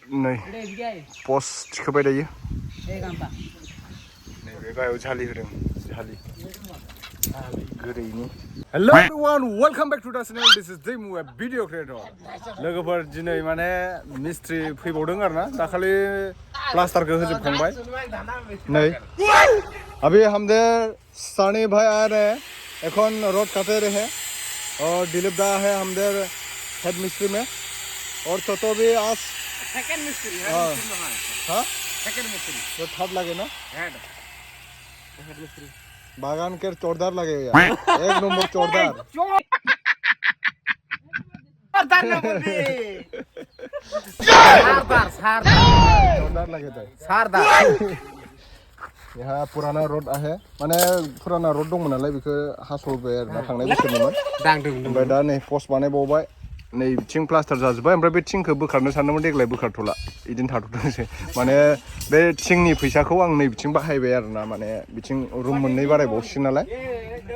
नै पस्ट थिखोबाय दायो नैबे गाहायाव झालि होदों झालि गोरैनि hello everyone welcome back to the channel this is दैमु ए भिडियो क्रिएटर लोगोफोर दिनै माने मिस्ट्रि फैबावदों आरोना दाखालि प्लास्टारखौ होजोबखांबाय नै अभी हमने सानी भाई आ रहे हैं এখন रोड काटे रहे हैं और दिलीप दा है हमदेर हेड मिस्त्री में और छोटो भी आज सेकंड मिस्त्री है हां सेकंड मिस्त्री तो थर्ड लगे ना हेड मिस्त्री बागान के चौड़दार लगे यार एक नंबर चौड़दार चौड़दार ना बोलबी चौड़दार लगे था सरदार यहाँ पुराना रोड आहे माने पुराना रोड दंमोन नालाय बेखौ हास'बाय आरो ना थांनाय बोसोरनिमोन ओमफ्राय दा नै पस्ट बानायबावबाय नै थिं प्लास्टार जाजोब्बाय ओमफ्राय बे थिंखौ बोखारनो सानदोंमोन देग्लाय बोखारथ'ला बिदिनो थाथ'थोंसै माने बे थिंनि फैसाखौ आं नै बिथिं बाहायबाय आरो ना माने बिथिं रुम मोननै बारायबावसिगोन नालाय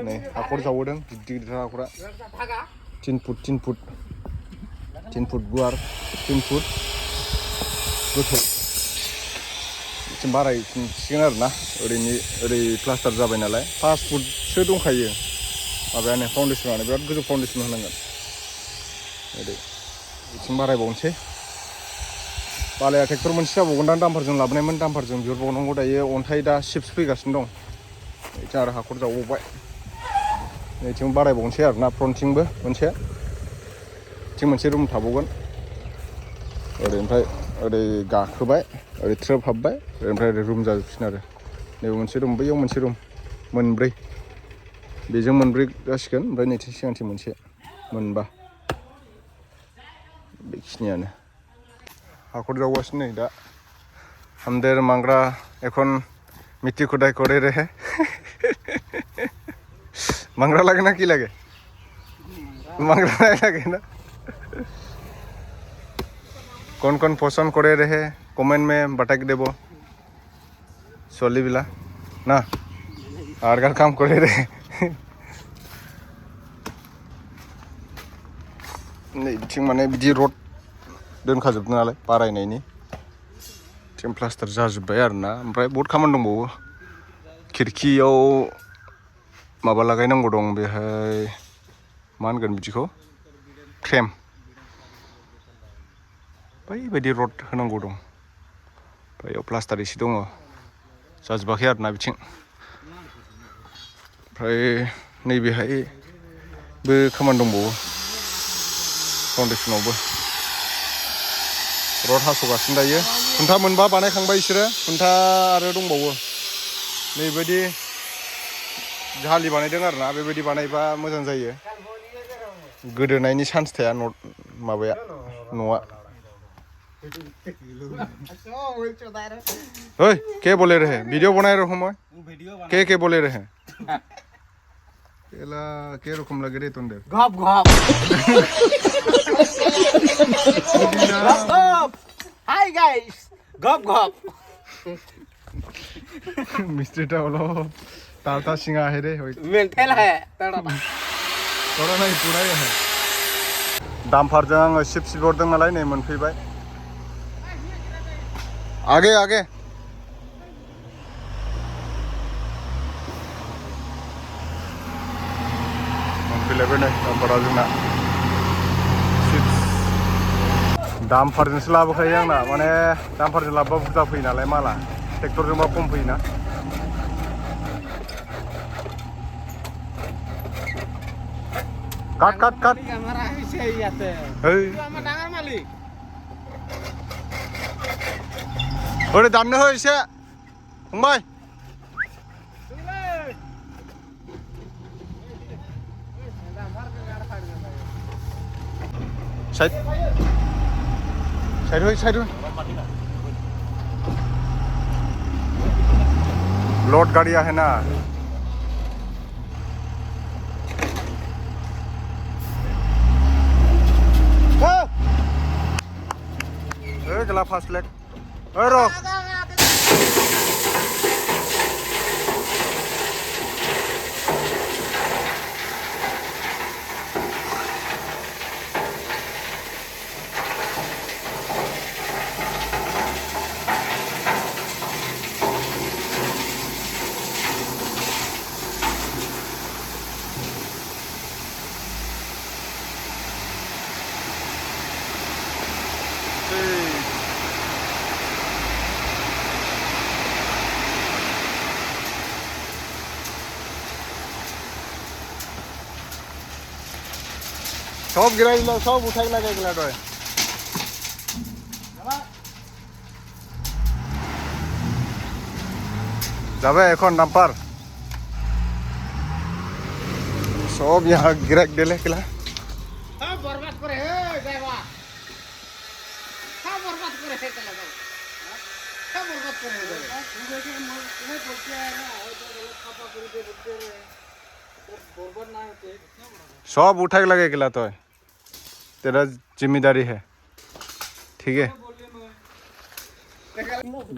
नै हाखर जावदों गिदिर गिदिर हाखरा 3 फुट गुवार 3 फुट गोथौ बारायसिगोन आरो ना ओरै प्लास्टार जाबाय नालाय 5 फुटसो दंखायो माबायानो फाउन्डेसनानो बिराद गोजौ फाउन्डेसन होनांगोन ओरै बिथिं बारायबावनोसै बालाया ट्रेक्टर मोनसे जाबावगोन दा दाम्पारजों लाबोनायमोन दाम्पारजों बिहरबावनांगौ दायो अन्थाइ दा चिप्स फैगासिनो दं बिथिं आरो हाखर जावबावबाय नैथिं बारायबावनोसै आरो ना फ्रन्टथिंबो मोनसे रुम थाबावगोन ओमफ्राय ओरै गाखोबाय ओरै ट्रेप हाबबाय ओमफ्राय ओरै रुम जाजोबसिगोन आरो नैबे मोनसे रुम बैयाव मोनसे रुम मोनब्रै बेजों मोनब्रै जासिगोन ओमफ्राय नैथिं सिगांथिं मोनसे मोनबा बेखिनियानो हाखर जावगासिनो नै दा हमदेर मांग्रा এখন मिट्टी खुदाई करे रहे मांगरा लगे ना की लगे मांगरा नहीं लगे ना कौन कौन पसंद करे रहे कमेंट में बता के देबो सोली बिला ना आरगार काम करे रहे नै बिथिं माने बिदि रोड दोनखाजोबदों नालाय बारायनायनि थिं प्लास्टार जाजोब्बाय आरो ना ओमफ्राय बहुत खामानि दंबावो खिरखियाव माबा लागायनांगौ दं बेहाय मा होनगोन बिदिखौ फ्रेम बायदि रोड होनांगौ दं बेयाव प्लास्टार एसे दङ जाजोबाखै आरो ना बिथिं ओमफ्राय नैबेहायबो खामानि दंबावो फाउन्डेसनावबो रड हास'गासिनो दायो खुन्था मोनबा बानायखांबाय बिसोरो खुन्था आरो दंबावो नैबायदि झालि बानायदों आरो ना बेबायदि बानायबा मोजां जायो गोदोनायनि चान्स थाया माबाया न'आ ओइ के बोले रहे वीडियो बना रहा हूं मैं के बोले रहे एला के रकम लगे रे तुंदे गप गप हाय गाइस गप गप मिस्टर टावलो ताता सिंगा है रे मेंटल है तड़ा नहीं पूरा है दाम्पारजों आङो सिप हरदों नालाय नै मोनफैबाय आगे आगे मोनफैलायबाय नै दाम्पारा जोंना दाम्पारजोंसो लाबोखायो आंना माने दाम्पारजों लाबोबा बुरजा फैयो नालाय माला ट्रेक्टरजोंबा खम फैयोना काट काट काट ओरै दाननो हो एसे फंबाय साइड लोड गाड़िया है ना गला फास्ट लेग रो सब गिराइ दिला सब उठाइ लागाइ दिला तय जाबाय এখন ডাম্পার সব यहाँ गिराइ दिले केला सब बर्बाद करे हे जायवा सब बर्बाद करे हे केला सब बर्बाद करे हे तुम्हें बोलते हैं ना गलत खापा कर दे बोलते हैं बर्बाद ना होते सब उठाइ लागाइ केला तय तेरा जिम्मेदारी है ठीक है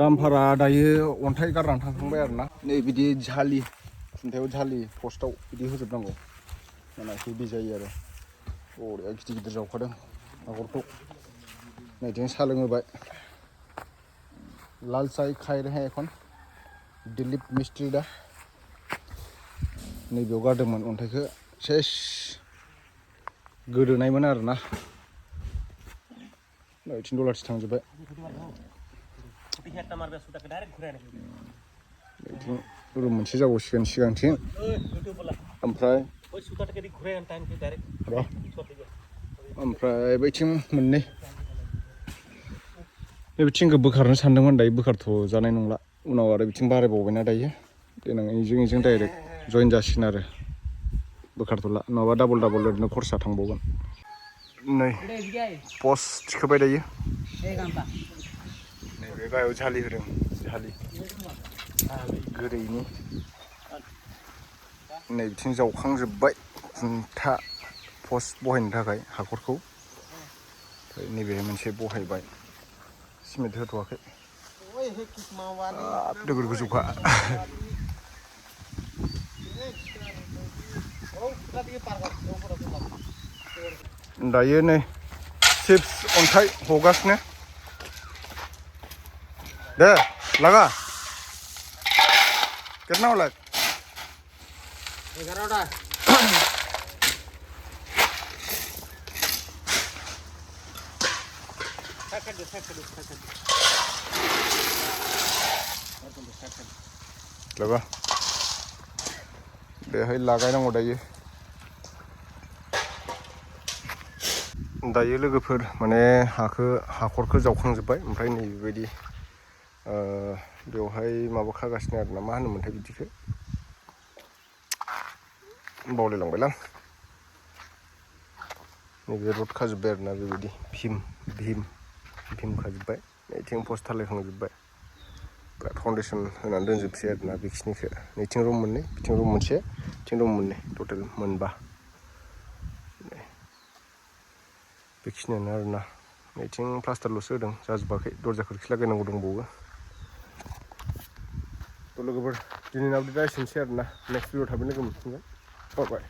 दामफोरा दायो अन्थाइ गारनानै थांखांबाय आरोना नै बिदि झालि खुन्थायाव झालि पस्टआव बिदि होजोबनांगौ माना हेभि जायो आरो बरिया गिदिर गिदिर जावखादों हाखरखौ नैथिं साहा लोंहोबाय लाल चाय खाइ रहे हैं এখন दिलीप मिस्ट्री दा नैबेयाव गारदोंमोन अन्थाइखौ सेस गोदोनायमोन आरोना नैथिं डलारसो थांजोब्बाय रुम मोनसे जाबावसिगोन सिगांथिं ओमफ्राय ओमफ्राय बैथिं मोननै बे बिथिंखौ बोखारनो सानदोंमोन दायो बोखारथ' जानाय नंला उनाव आरो बिथिं बारायबावबायना दायो देनां इजों डाइरेक्ट जइन जासिगोन आरो बोखारथ'ला नङाबा डाबल ओरैनो खरसा थांबावगोन नै पस्ट थिखोबाय दायो नैबे गाहायाव झालि होदों झालि गोरैनि नै बिथिं जावखांजोब्बाय खुन्था पस्ट बहायनो थाखाय हाखरखौ ओमफ्राय नैबे मोनसे बहायबाय सिमेन्ट होथ'वाखै दोगोर गोजौखा दायो नै चिप्स अन्थाइ हगासिनो दे लगा कितना हो लग 11টা लगा बेहाय लागायनांगौ दायो लोगोफोर माने हाखरखौ जावखांजोब्बाय ओमफ्राय नै बेबायदि बेवहाय माबा खागासिनो आरोना मा होनोमोनथाय बिदिखौ बावलायलांबायलां नैबे रड खाजोब्बाय आरोना बेबायदि भीम खाजोब्बाय नैथिं पस्ट थालायखांजोब्बाय फाउन्डेसन होनानै दोनजोबसै आरोना बेखिनिखौ नैथिं रुम मोननै बिथिं रुम मोनसे बिथिं रुम मोननै टटेल मोनबा बेखिनियानो आरोना नैथिं प्लास्टारल'सो होदों जाजोबाखै दरजा खोरखि लागायनांगौ दंबावो थ' लोगोफोर दिनैनि आपडेटआ एसेनोसै आरोना नेक्स्ट भिडिअ थाबैनो लोगो मोनफिनगोन बाय